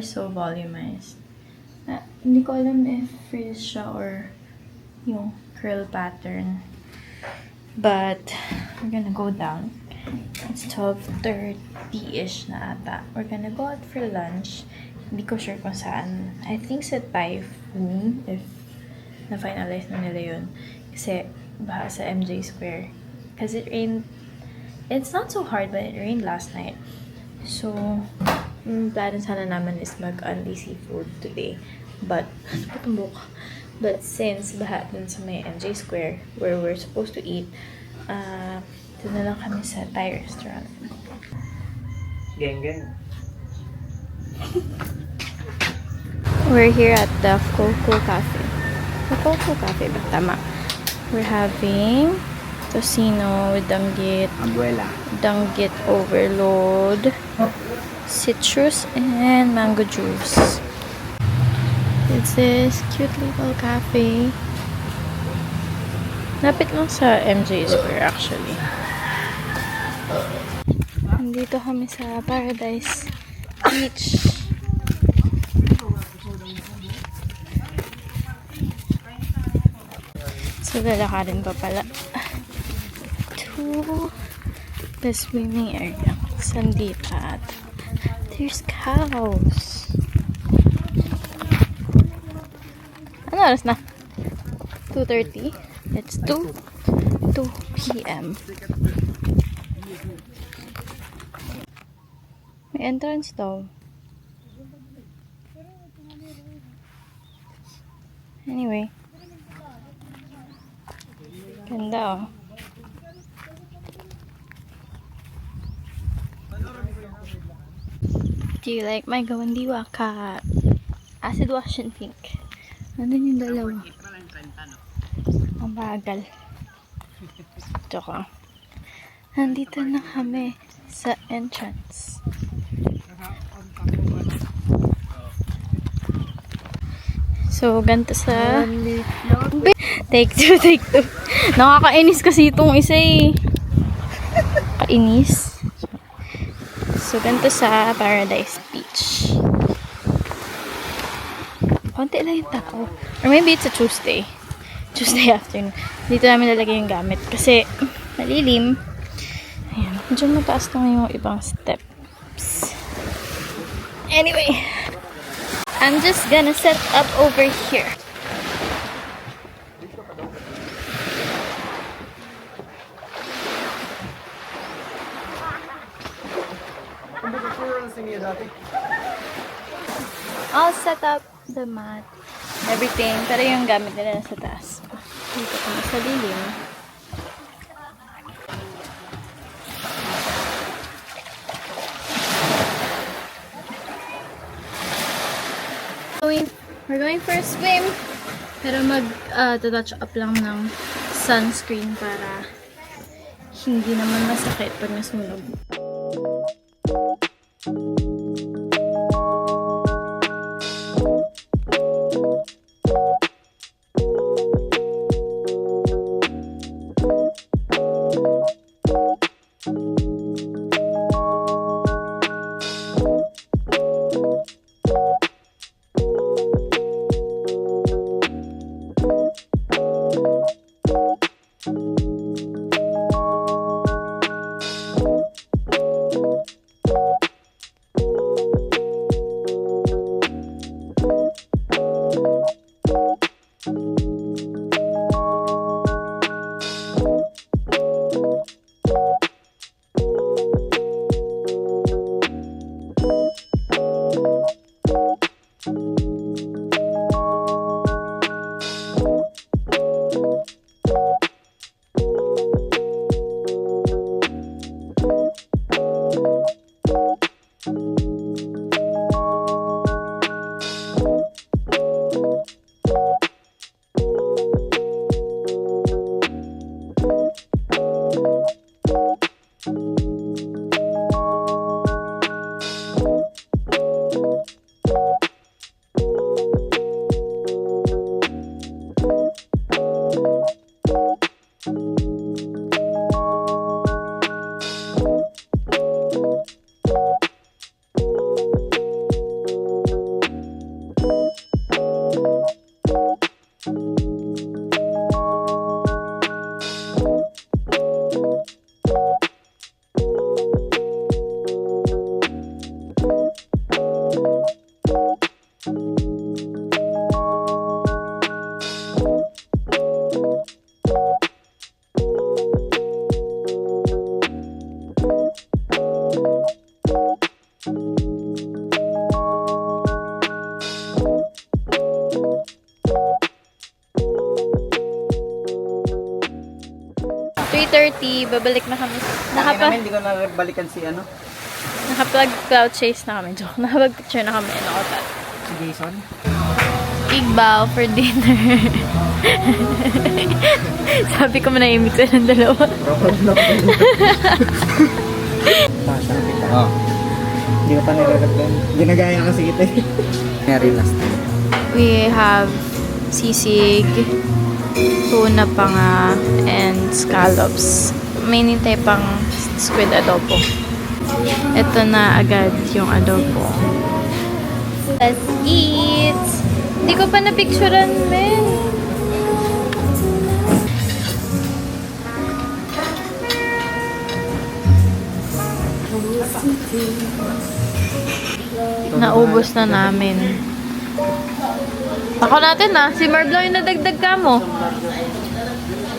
are so volumized. Hindi ko alam if frizz siya or yung curl pattern. But, we're gonna go down. It's 12:30-ish na ata. We're gonna go out for lunch. Hindi ko sure kung saan. I think sa Typhoon, if na-finalize na nila yun. Kasi, baha sa MJ Square. Because it rained. It's not so hard, but it rained last night. So, plan sana naman is mag-only seafood today. But, but since baha dun sa may MJ Square, where we're supposed to eat, dun na lang kami sa Thai restaurant. Gang. We're here at the Coco Cafe. The Coco Cafe ba? Tama. We're having tocino with danggit. Abuela. Danggit overload. Citrus and mango juice. It's this cute little cafe. Lapit lang sa MJ Square actually. Nandito kami sa Paradise Beach. So lalakarin pa pala to the swimming area. Sandita at there's cows. Ano oras na? 2:30? It's 2 p.m. May entrance daw. Anyway. Ganda oh. Do you like my gawandiwa ka? Acid wash and pink. Ano yung dalawa? Ang bagal. Tsaka. Nandito na kami sa entrance. So, ganito sa... Take two. Nakakainis kasi itong isa eh. Kainis. So, ganito sa Paradise Beach. Konti lang yung tao. Or maybe it's a Tuesday. Tuesday afternoon. Dito namin lalagay yung gamit. Kasi, malilim. Ayan. Medyo mataas na yung ibang steps. Anyway. I'm just gonna set up over here. I'll set up the mat, everything, pero yung gamit nila nasa taas. Dito kami sa lilim. We're going for a swim, pero touch up lang ng sunscreen para hindi naman masakit pag nasunog. 6:30, babalik na kami. Namin, hindi ko nabalikan si ano. Naka-plug cloud chase na kami. Joke, nakapag-picture na kami in the hotel. Si Jason. Igbaw for dinner. Sabi ko manahimik silang dalawa. Sabi ka. Oh. Hindi ko pa nire-reply. Ginagaya kasi kita eh. Mary last time. We have sisig, tuna panga, and scallops. May nintay pang squid adobo. Ito na agad yung adobo. Let's eat! Hindi ko pa na-picturean, men. Naubos na namin. Ako natin si Marblo yung nadagdag ka mo.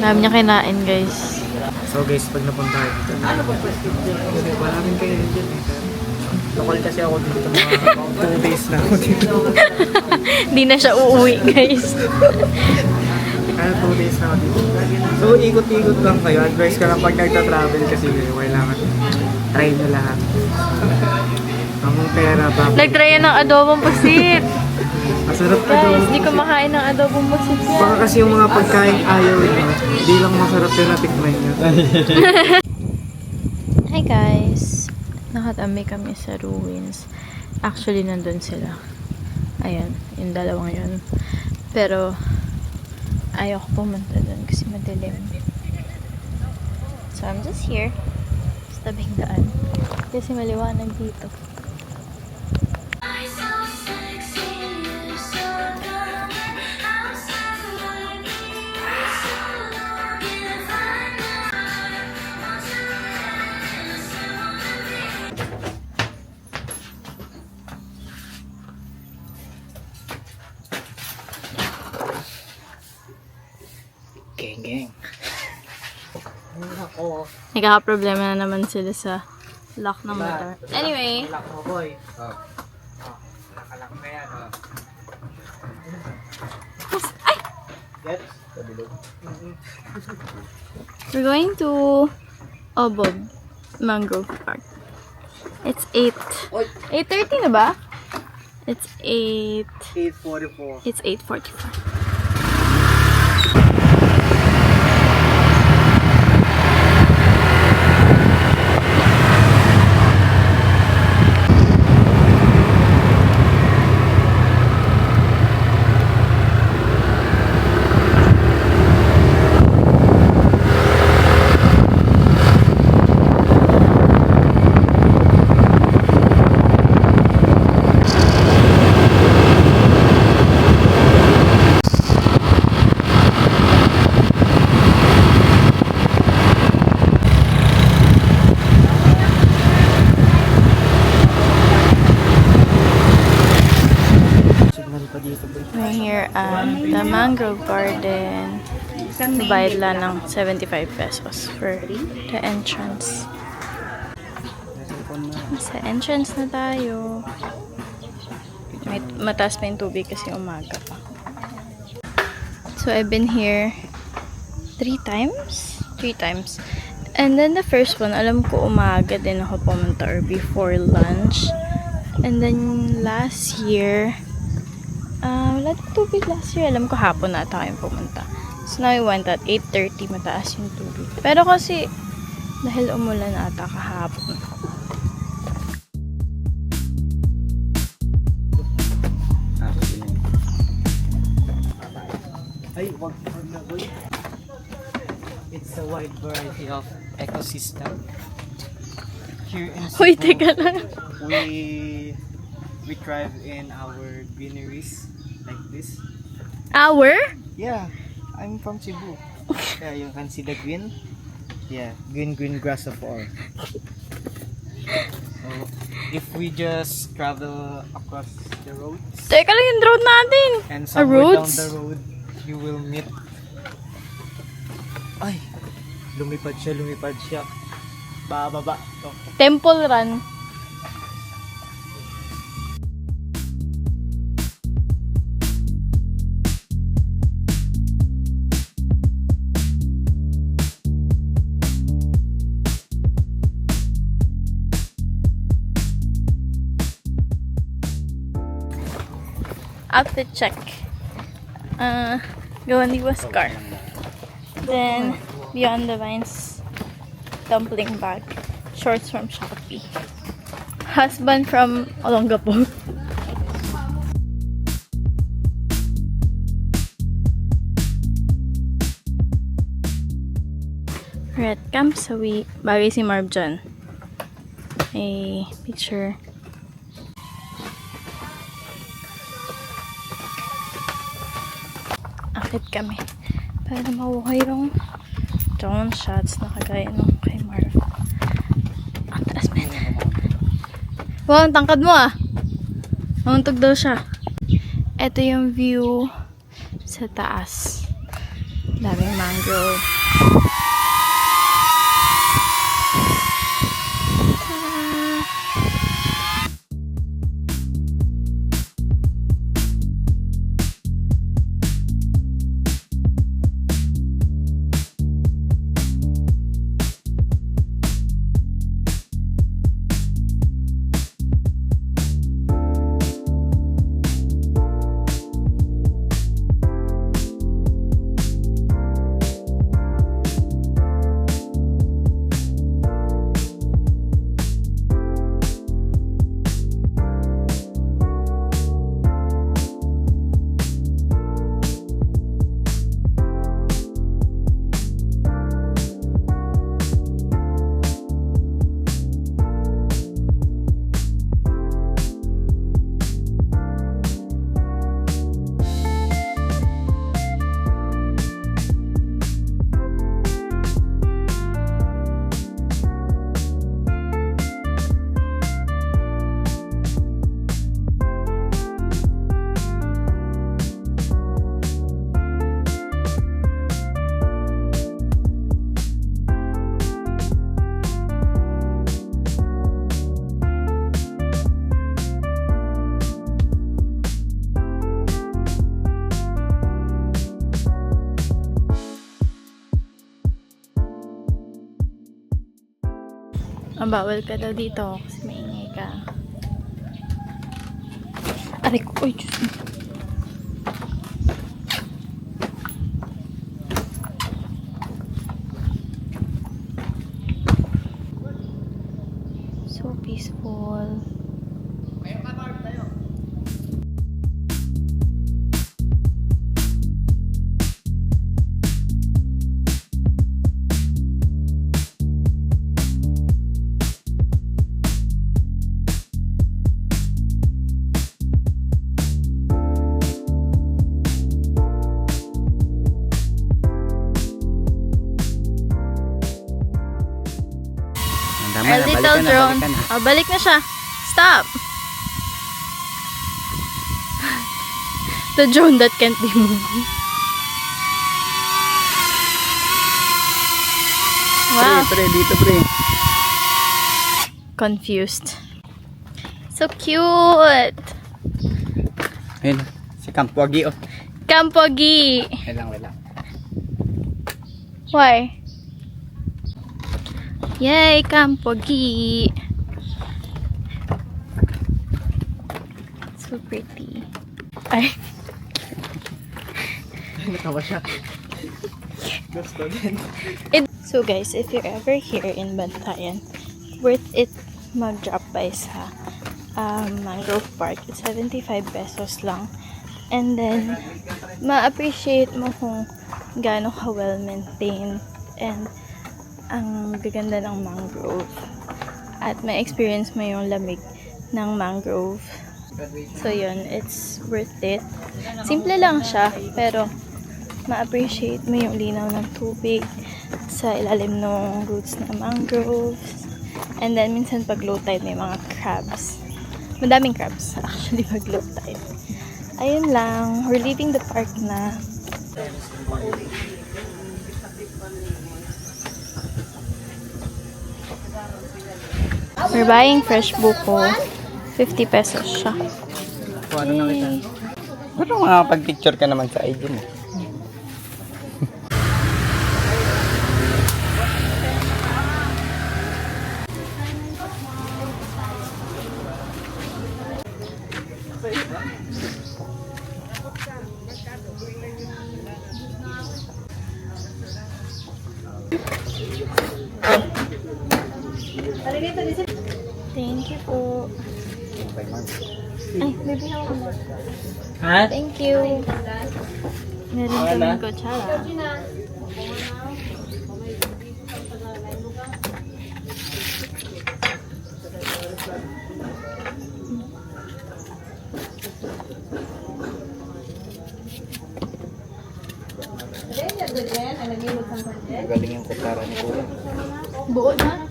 Dami niya kinain, guys. So guys, pag napunta kayo dito, wala rin kayo dyan eh. Lokal kasi ako dito, mga 2 days na ako dito. Hindi na siya uuwi, guys. Kaya 2 days na ako dito. So ikot-ikot lang kayo. Advice ka lang pag nagta-travel kasi kailangan try nyo lahat. Among pera, bakit? Nag-try yan ng adobong pusit. Masarap ka Guys, doon. hindi ko makain ng adobong pusit yan. Baka kasi yung mga pagkain ayaw nyo, hindi lang masarap yung natikman nyo. Hi guys! Nakatambay kami sa ruins. Actually, nandun sila. Ayan, yung dalawang yun. Pero, ayaw ko pumunta dun kasi madilim. So, I'm just here. Sa tabing daan. Kasi maliwanag dito. Geng. Ako. Nagkaka-problema na naman sila sa lock ng motor. Anyway, Lock mo, boy. Oh. Nakalock na yan. ay! Get? We're going to Obob Mangrove Park. It's 8:30 na ba? It's 8:44. It's 8:45. We're here at the Mangrove Garden. Bayad lang ng 75 pesos for the entrance. Sa entrance na tayo. May mataas pa yung tubig kasi umaga pa. So I've been here 3 times. And then the first one, alam ko umaga din ako pumunta or before lunch. And then last year, wala din tubig last year. Alam ko hapon na tayo pumunta. So now we went at 8:30, mataas yung tubig. Pero kasi, dahil umulan ata kahapon. Ay, wag na boy. It's a wide variety of ecosystem. Here in Uy, Cebu, teka lang. we thrive in our greeneries like this. Hour? Yeah, I'm from Cebu. Yeah, you can see the green. Yeah, green grass of all. So, if we just travel across the roads Teka lang yung road natin. and somewhere down roads? the road, you will meet. Ay, lumipad siya. Bababa. Oh. Temple Run. Outfit check. Gawandiwa scarf. Then, Beyond the Vines dumpling bag. Shorts from Shopee. Husband from Olongapo. We're at Camp Sawi. Bagay si Marv dyan. A picture. Akit kami para makuha yung drone shots na kagaya nung kay Marv. Ang taas, men. Wow, ang tangkad mo ah. Mamuntog daw siya. Ito yung view sa taas. Daming mangrove. Ang bawal ka daw dito kasi maingay ka. Aray ko, uy, Diyos mo. So peaceful. Our little drone. Oh, balik na siya. Stop! The drone that can't be moved. Wow. Pre, dito pre. Confused. So cute! Ayun, si Kampuagi oh. Kampogi! Wait lang. Why? Yay, Kampogi! So pretty. Ay. Natawa siya. Gusto din. So guys, if you're ever here in Bantayan, worth it mag-drop by sa Mangrove Park. It's 75 pesos lang. And then, ma-appreciate mo kung gaano ka well-maintained and ang gaganda ng mangrove. At may experience mo yung lamig ng mangrove. So yun, it's worth it. Simple lang siya, pero ma-appreciate mo yung linaw ng tubig sa ilalim ng roots ng mangroves. And then, minsan pag low tide, may mga crabs. Madaming crabs, actually, pag low tide. Ayun lang, we're leaving the park na. We're buying fresh buko. 50 pesos siya. Ano na kita? Pero makapag-picture ka naman sa IG mo. Thank you po. Ay, baby, ako mo. Ha? Thank you. Meron kaming kutsara. Magaling yung kutsara ni Kuya. Buo na.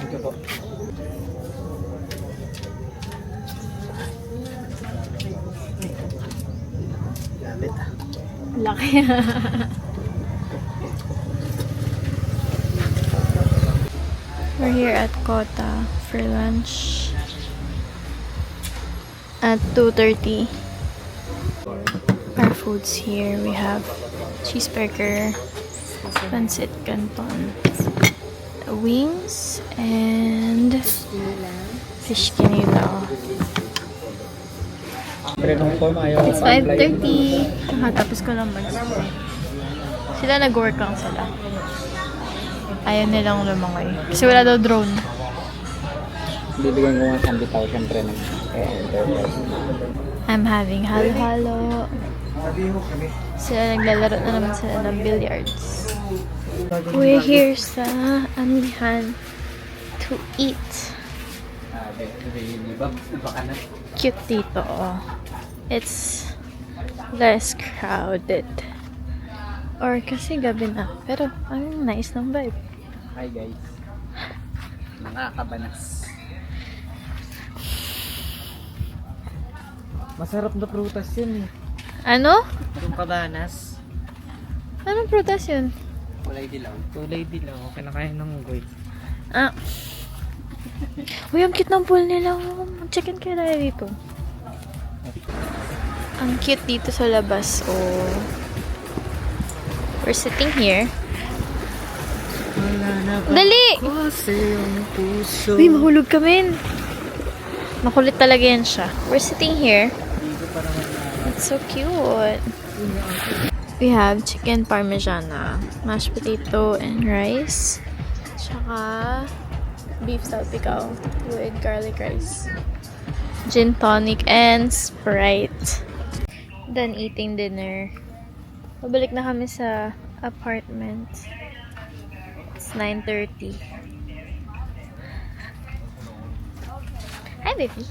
Ito po. Lapit ah. Laki. We're here at Kota for lunch at 2:30. Our food's here. We have cheeseburger, pancit canton, wings, and fish kinilaw. It's 5:30. Nakatapos ko lang sila nag-work lang sila. Ayaw nilang lumangoy. Kasi wala daw drone. Bibigyan ko nga 100,000 pre ng I'm having halo-halo. Sila naglalaro na naman sila ng billiards. We're here sa Amihan to eat. Cute dito. Oh. It's less crowded. Or kasi gabi na. Pero ang nice ng vibe. Hi guys. Nakakabanas. Masarap na prutas yun eh. Ano? Yung kabanas. Anong prutas yun? Kulay dilaw. Kulay dilaw. Kinakain ng goy. Ah. Uy, ang cute ng pool nila. Mag-check-in kayo tayo dito. Ang cute dito sa labas. Oh. We're sitting here. Wala na ba? Dali! Kasi yung puso. Uy, mahulog kami. Makulit talaga yan siya. We're sitting here. It's so cute. We have chicken parmigiana, mashed potato and rice, tsaka beef salpicao with garlic rice, gin tonic and Sprite. Done eating dinner. Pabalik na kami sa apartment. It's 9:30. Hi, baby.